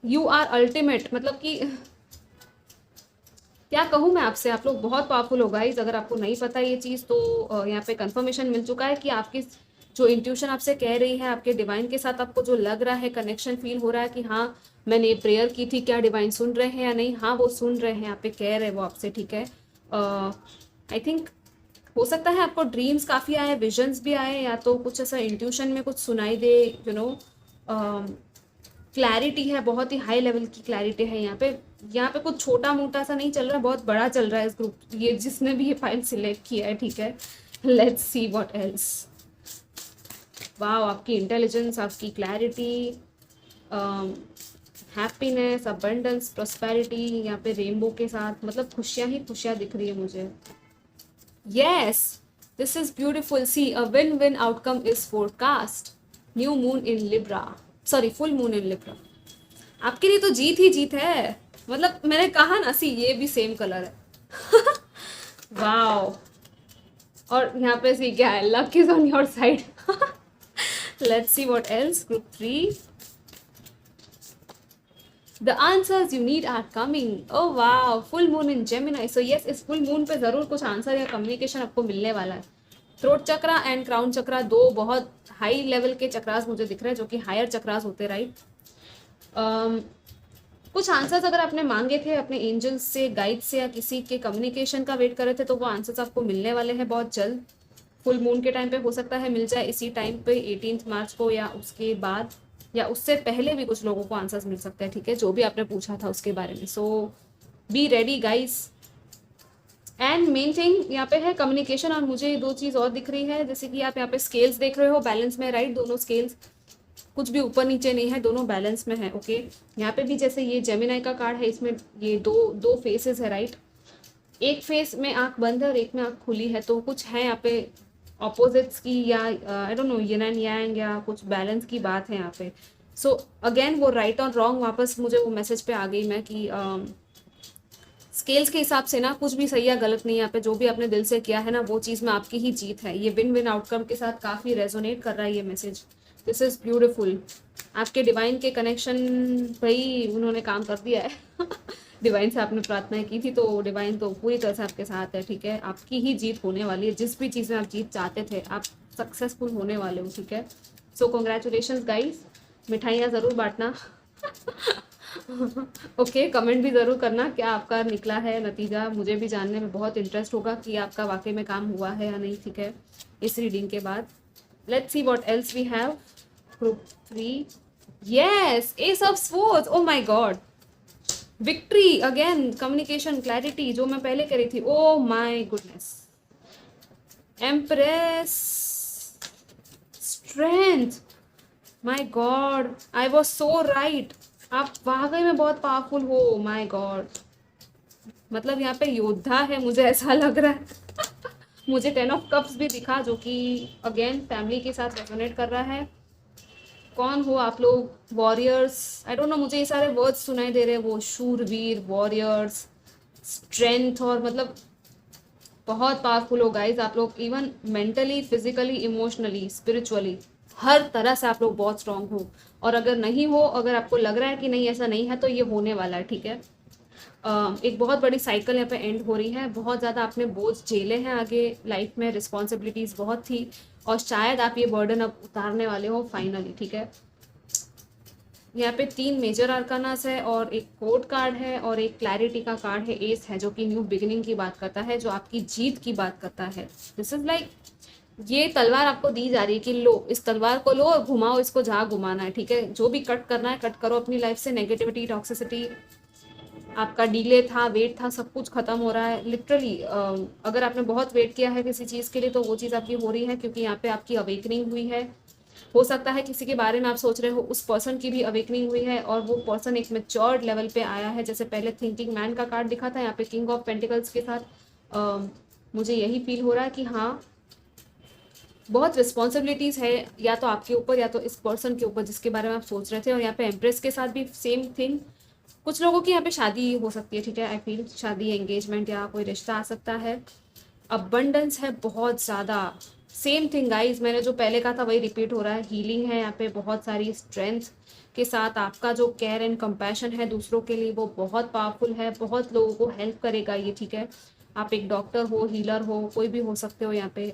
you are ultimate, मतलब कि क्या कहूँ मैं आपसे, आप लोग बहुत पावरफुल हो गाइस। अगर आपको नहीं पता ये चीज़, तो यहाँ पे कंफर्मेशन मिल चुका है कि आपकी जो इंट्यूशन आपसे कह रही है, आपके डिवाइन के साथ आपको जो लग रहा है, कनेक्शन फील हो रहा है कि हाँ मैंने ये प्रेयर की थी, क्या डिवाइन सुन रहे हैं या नहीं, हाँ वो सुन रहे हैं, यहाँ पे कह रहे हैं वो आपसे, ठीक है। आई थिंक हो सकता है आपको ड्रीम्स काफ़ी आए, विजन्स भी आए, या तो कुछ ऐसा इंट्यूशन में कुछ सुनाई दे, यू नो। क्लैरिटी है, बहुत ही हाई लेवल की क्लैरिटी है यहाँ पे। यहाँ पे कुछ छोटा मोटा सा नहीं चल रहा, बहुत बड़ा चल रहा है इस ग्रुप, ये जिसने भी ये फाइल सिलेक्ट किया है, ठीक है। Let's see what else. वाह, आपकी इंटेलिजेंस, आपकी क्लैरिटी, हैप्पीनेस, अबंडेंस, प्रॉस्पेरिटी, यहाँ पे रेनबो के साथ, मतलब खुशियाँ ही खुशियाँ दिख रही है मुझे। Yes, this is beautiful. See, a win win outcome is forecast. New moon in Libra, sorry full moon in Libra. आपके लिए तो जीत ही जीत है, मतलब मैंने कहा ना, सी ये भी सेम कलर है। वाओ। और यहाँ पे सी क्या है, luck is on your side. Let's see what else. Group 3, the answers you need are coming. Oh wow, full moon in Gemini. So yes, इस फुल मून पे जरूर कुछ आंसर या कम्युनिकेशन आपको मिलने वाला है। थ्रोट चक्रा एंड क्राउन चक्रा, दो बहुत हाई लेवल के चक्रास मुझे दिख रहे हैं, जो कि हायर चक्रास होते, राइट। कुछ आंसर्स अगर आपने मांगे थे अपने एंजल्स से, गाइड से, या किसी के कम्युनिकेशन का वेट कर रहे थे, तो वो आंसर्स आपको मिलने वाले हैं बहुत जल्द। फुल मून के टाइम पे हो सकता है मिल जाए, इसी टाइम पे 18 मार्च को, या उसके बाद, या उससे पहले भी कुछ लोगों को आंसर्स मिल सकते हैं, ठीक है, जो भी आपने पूछा था उसके बारे में। So be ready guys. And main thing यहाँ पे है कम्युनिकेशन। और मुझे दो चीज़ और दिख रही है, जैसे कि आप यहाँ पे स्केल्स देख रहे हो, बैलेंस में, राइट। दोनों स्केल्स कुछ भी ऊपर नीचे नहीं है, दोनों बैलेंस में है, ओके। यहाँ पे भी जैसे ये जेमिनाई का कार्ड है, इसमें ये दो दो फेसेस है, राइट। एक फेस में आंख बंद है और एक में आंख खुली है, तो कुछ है यहाँ पे ऑपोजिट्स की, या आई don't no, yin and yang, या कुछ बैलेंस की बात है यहाँ पे। सो अगेन वो राइट और रॉन्ग, वापस मुझे वो मैसेज पे आ गई मैं कि स्केल्स के हिसाब से ना कुछ भी सही या गलत नहीं है यहाँ पे, जो भी आपने दिल से किया है ना, वो चीज़ में आपकी ही जीत है। ये विन विन आउटकम के साथ काफ़ी रेजोनेट कर रहा है ये मैसेज। This is beautiful. आपके डिवाइन के कनेक्शन, भाई उन्होंने काम कर दिया है। डिवाइन से आपने प्रार्थना की थी, तो डिवाइन तो पूरी तरह से आपके साथ है, ठीक है। आपकी ही जीत होने वाली है, जिस भी चीज़ में आप जीत चाहते थे, आप सक्सेसफुल होने वाले हो, ठीक है। सो कॉन्ग्रेचुलेशंस गाइस। मिठाइयाँ ज़रूर बांटना। ओके, कमेंट भी ज़रूर करना क्या आपका निकला है नतीजा, मुझे भी जानने में बहुत इंटरेस्ट होगा कि आपका वाकई में काम हुआ है या नहीं, ठीक है, इस रीडिंग के बाद। Let's see what else we have. Group 3, yes, ace of swords. Oh my God, victory again, communication, clarity, जो मैं पहले करी थी। Oh my goodness, empress, strength, my God, I was so right. आप वाकई में बहुत पावरफुल हो, माय गॉड। मतलब यहाँ पे योद्धा है, मुझे ऐसा लग रहा है। मुझे 10 ऑफ कप्स भी दिखा, जो कि अगेन फैमिली के साथ रेजोनेट कर रहा है। कौन हो आप लोग? वॉरियर्स, आई डोंट नो, मुझे ये सारे वर्ड्स सुनाई दे रहे हैं, वो शूरवीर, वॉरियर्स, स्ट्रेंथ, और मतलब बहुत पावरफुल हो गाइज आप लोग, even mentally, physically, emotionally, spiritually, हर तरह से आप लोग बहुत स्ट्रांग हो। और अगर नहीं हो, अगर आपको लग रहा है कि नहीं ऐसा नहीं है, तो ये होने वाला है, ठीक है। एक बहुत बड़ी साइकिल यहाँ पे एंड हो रही है। बहुत ज़्यादा आपने बोझ झेले हैं आगे लाइफ में, रिस्पॉन्सिबिलिटीज़ बहुत थी, और शायद आप ये बर्डन अब उतारने वाले हो फाइनली, ठीक है। यहाँ पे 3 मेजर आर्कानास है और एक कोर्ट कार्ड है और एक क्लैरिटी का कार्ड है, एस है, जो कि न्यू बिगिनिंग की बात करता है, जो आपकी जीत की बात करता है। दिस इज लाइक, ये तलवार आपको दी जा रही है कि लो, इस तलवार को लो और घुमाओ इसको जहाँ घुमाना है, ठीक है। जो भी कट करना है कट करो अपनी लाइफ से, नेगेटिविटी, टॉक्सिसिटी, आपका डिले था, वेट था, सब कुछ खत्म हो रहा है लिटरली। अगर आपने बहुत वेट किया है किसी चीज़ के लिए तो वो चीज़ आपकी हो रही है, क्योंकि यहाँ पे आपकी अवेकनिंग हुई है। हो सकता है किसी के बारे में आप सोच रहे हो, उस पर्सन की भी अवेकनिंग हुई है और वो पर्सन एक मेच्योर्ड लेवल पे आया है। जैसे पहले थिंकिंग मैन का कार्ड दिखा था, यहाँ पे किंग ऑफ पेंटिकल्स के साथ मुझे यही फील हो रहा है कि हाँ, बहुत रिस्पॉन्सिबिलिटीज़ है, या तो आपके ऊपर या तो इस पर्सन के ऊपर जिसके बारे में आप सोच रहे थे। और यहाँ पे एम्प्रेस के साथ भी सेम थिंग, कुछ लोगों की यहाँ पे शादी हो सकती है, ठीक है। आई फील शादी, एंगेजमेंट या कोई रिश्ता आ सकता है। अबंडेंस है बहुत ज़्यादा, सेम थिंग गाइज, मैंने जो पहले कहा था वही रिपीट हो रहा है। हीलिंग है यहाँ पे बहुत सारी, स्ट्रेंथ के साथ आपका जो केयर एंड कंपैशन है दूसरों के लिए वो बहुत पावरफुल है, बहुत लोगों को हेल्प करेगा ये, ठीक है। आप एक डॉक्टर हो, हीलर हो, कोई भी हो सकते हो यहाँ पे।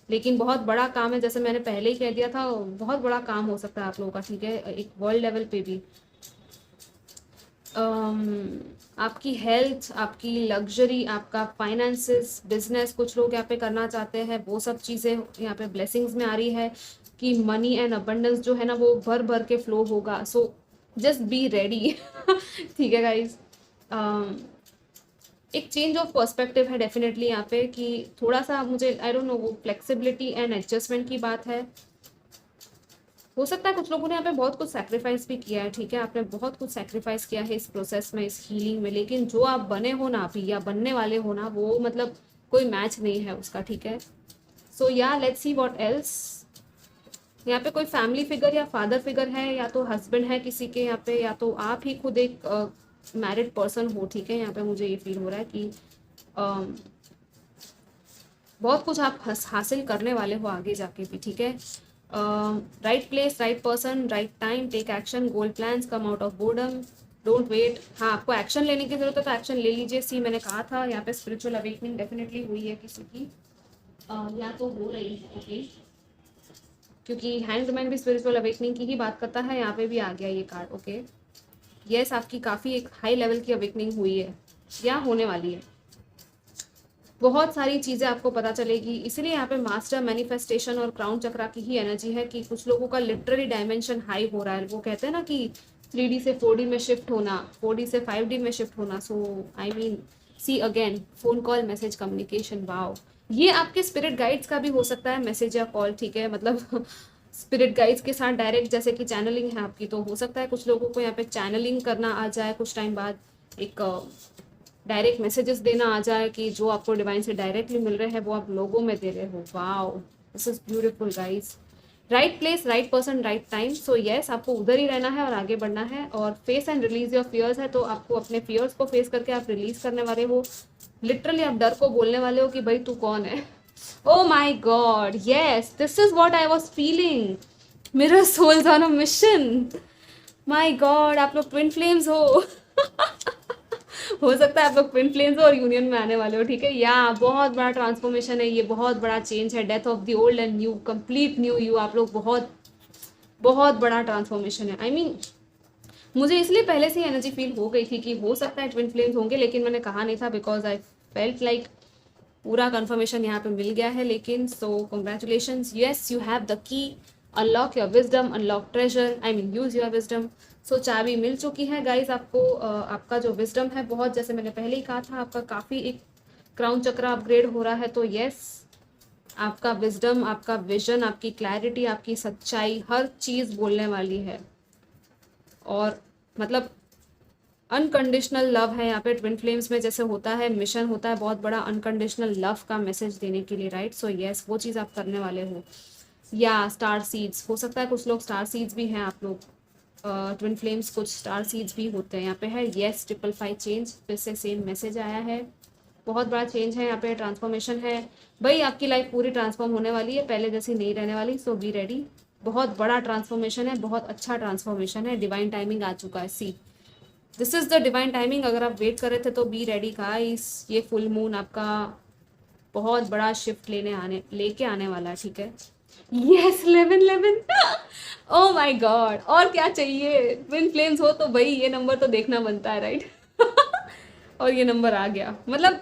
लेकिन बहुत बड़ा काम है, जैसे मैंने पहले ही कह दिया था, बहुत बड़ा काम हो सकता है आप लोगों का, ठीक है, एक वर्ल्ड लेवल पे भी। आपकी हेल्थ, आपकी लग्जरी, आपका फाइनेंसेस, बिजनेस, कुछ लोग यहाँ पे करना चाहते हैं, वो सब चीज़ें यहाँ पे ब्लेसिंग्स में आ रही है कि मनी एंड अबंडेंस जो है ना वो भर भर के फ्लो होगा। सो जस्ट बी रेडी ठीक है गाइज। एक चेंज ऑफ पर्सपेक्टिव है डेफिनेटली यहाँ पे, कि थोड़ा सा मुझे आई डोंट नो, वो फ्लेक्सिबिलिटी एंड एडजस्टमेंट की बात है। हो सकता है कुछ लोगों ने यहाँ पे बहुत कुछ सैक्रिफाइस भी किया है, ठीक है, आपने बहुत कुछ सैक्रिफाइस किया है इस प्रोसेस में, इस हीलिंग में, लेकिन जो आप बने हो ना अभी या बनने वाले हो ना, वो मतलब कोई मैच नहीं है उसका, ठीक है। सो या लेट्स सी व्हाट एल्स। यहाँ पे कोई फैमिली फिगर या फादर फिगर है, या तो हस्बैंड है किसी के यहाँ पे, या तो आप ही खुद एक मैरिड पर्सन हो, ठीक है। यहाँ पे मुझे ये फील हो रहा है कि बहुत कुछ आप हासिल करने वाले हो आगे जाके भी, ठीक है। Right place, right person, right time, take action, goal plans, come out of boredom, don't wait. हाँ, आपको एक्शन लेने की जरूरत है तो एक्शन ले लीजिए। सी, मैंने कहा था यहाँ पे स्पिरिचुअल अवेकनिंग डेफिनेटली हुई है किसी की, या तो हो रही है, ओके, क्योंकि हैंग्ड मैन भी स्पिरिचुअल अवेकनिंग की ही बात करता है। यहाँ पे भी आ गया ये कार्ड, ओके। यस, आपकी काफ़ी एक हाई लेवल की अवेकनिंग हुई है या होने वाली है। बहुत सारी चीज़ें आपको पता चलेगी, इसीलिए यहाँ पे मास्टर, मैनिफेस्टेशन और क्राउन चक्रा की ही एनर्जी है कि कुछ लोगों का लिटरली डायमेंशन हाई हो रहा है। वो कहते हैं ना कि 3D से 4D में शिफ्ट होना, 4D से 5D में शिफ्ट होना। So I mean see again, phone call, message, communication, wow. ये आपके स्पिरिट गाइड्स का भी हो सकता है, मैसेज या कॉल, ठीक है, मतलब स्पिरिट गाइड्स के साथ डायरेक्ट, जैसे कि चैनलिंग है आपकी, तो हो सकता है कुछ लोगों को यहाँ पे चैनलिंग करना आ जाए कुछ टाइम बाद, एक डायरेक्ट मैसेजेस देना आ जाए कि जो आपको डिवाइन से डायरेक्टली मिल रहे हैं वो आप लोगों में दे रहे हो। Wow, this is beautiful guys. Right place, right person, right time. So yes, आपको उधर ही रहना है और आगे बढ़ना है। और face and release your fears है, तो आपको अपने फियर्स को फेस करके आप रिलीज करने वाले हो। लिटरली आप डर को बोलने वाले हो कि भाई तू कौन है। Oh my God, yes, this is what I was feeling. मेरा soul's on a mission. My God, आप लोग ट्विन फ्लेम्स हो हो सकता है आप लोग ट्विन फ्लेम्स हो और यूनियन में आने वाले हो, ठीक है। या बहुत बड़ा ट्रांसफॉर्मेशन है ये, बहुत बड़ा चेंज है, death of the old and new, complete new you. आप लोग बहुत बहुत बड़ा ट्रांसफॉर्मेशन है। आई मीन मुझे इसलिए पहले से ही एनर्जी फील हो गई थी कि हो सकता है ट्विन फ्लेम्स होंगे, लेकिन मैंने कहा नहीं था बिकॉज आई फेल्ट लाइक पूरा कंफर्मेशन यहाँ पे मिल गया है। लेकिन so congratulations, yes, you have the key, unlock your wisdom, unlock treasure, I mean use your wisdom. So चाबी मिल चुकी है गाइज आपको। आपका जो विजडम है बहुत, जैसे मैंने पहले ही कहा था, आपका काफ़ी एक क्राउन चक्र अपग्रेड हो रहा है। तो यस, आपका विजडम, आपका विजन, आपकी क्लैरिटी, आपकी सच्चाई, हर चीज़ बोलने वाली है। और मतलब अनकंडीशनल लव है यहाँ पे ट्विन फ्लेम्स में, जैसे होता है मिशन होता है बहुत बड़ा अनकंडीशनल लव का मैसेज देने के लिए, राइट। सो यस, वो चीज़ आप करने वाले हो। या स्टार सीड्स, हो सकता है कुछ लोग स्टार सीड्स भी हैं आप लोग। ट्विन फ्लेम्स कुछ स्टार सीड्स भी होते हैं यहाँ पे है। येस, 555 चेंज, फिर से सेम मैसेज आया है। बहुत बड़ा चेंज है यहाँ पे, ट्रांसफॉर्मेशन है भाई। आपकी लाइफ पूरी ट्रांसफॉर्म होने वाली है, पहले जैसी नहीं रहने वाली। सो बी रेडी, बहुत बड़ा ट्रांसफॉर्मेशन है, बहुत अच्छा ट्रांसफॉर्मेशन है। डिवाइन टाइमिंग आ चुका है। See, this is the divine timing. अगर आप वेट कर रहे थे तो बी रेडी गाइस, ये फुल मून आपका बहुत बड़ा शिफ्ट लेके आने वाला है, ठीक है। यस 11 11। ओ माय गॉड, और क्या चाहिए? ट्विन फ्लेम्स हो तो भाई ये नंबर तो देखना बनता है, राइट? और ये नंबर आ गया, मतलब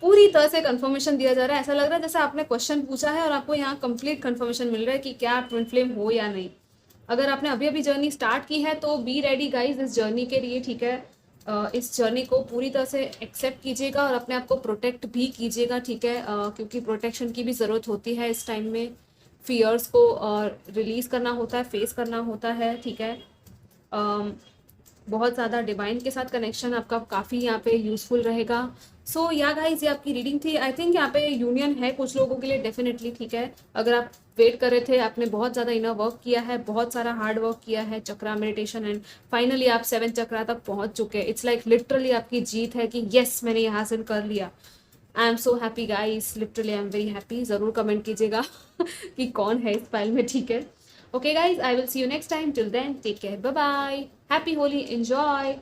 पूरी तरह से कंफर्मेशन दिया जा रहा है। ऐसा लग रहा है जैसे आपने क्वेश्चन पूछा है और आपको यहाँ कंप्लीट कंफर्मेशन मिल रहा है कि क्या ट्विन फ्लेम हो या नहीं। अगर आपने अभी अभी जर्नी स्टार्ट की है तो बी रेडी गाइज इस जर्नी के लिए, ठीक है? इस जर्नी को पूरी तरह से एक्सेप्ट कीजिएगा और अपने आप को प्रोटेक्ट भी कीजिएगा, ठीक है? क्योंकि प्रोटेक्शन की भी ज़रूरत होती है इस टाइम में। फियर्स को रिलीज़ करना होता है, फेस करना होता है, ठीक है? बहुत ज़्यादा डिवाइन के साथ कनेक्शन आपका काफ़ी यहाँ पे यूज़फुल रहेगा। सो या गाइज ये आपकी रीडिंग थी। आई थिंक यहाँ पे यूनियन है कुछ लोगों के लिए डेफिनेटली, ठीक है? अगर आप वेट कर रहे थे, आपने बहुत ज़्यादा इनर वर्क किया है, बहुत सारा हार्ड वर्क किया है, चक्रा मेडिटेशन, एंड फाइनली आप 7 चक्रा तक पहुँच चुके हैं। इट्स लाइक लिटरली आपकी जीत है कि येस मैंने ये हासिल कर लिया। I am so happy guys, literally I am very happy. ज़रूर कमेंट कीजिएगा कि कौन है इस फाइल में, ठीक है? Okay guys, I will see you next time. Till then, take care. Bye bye. Happy Holi. Enjoy.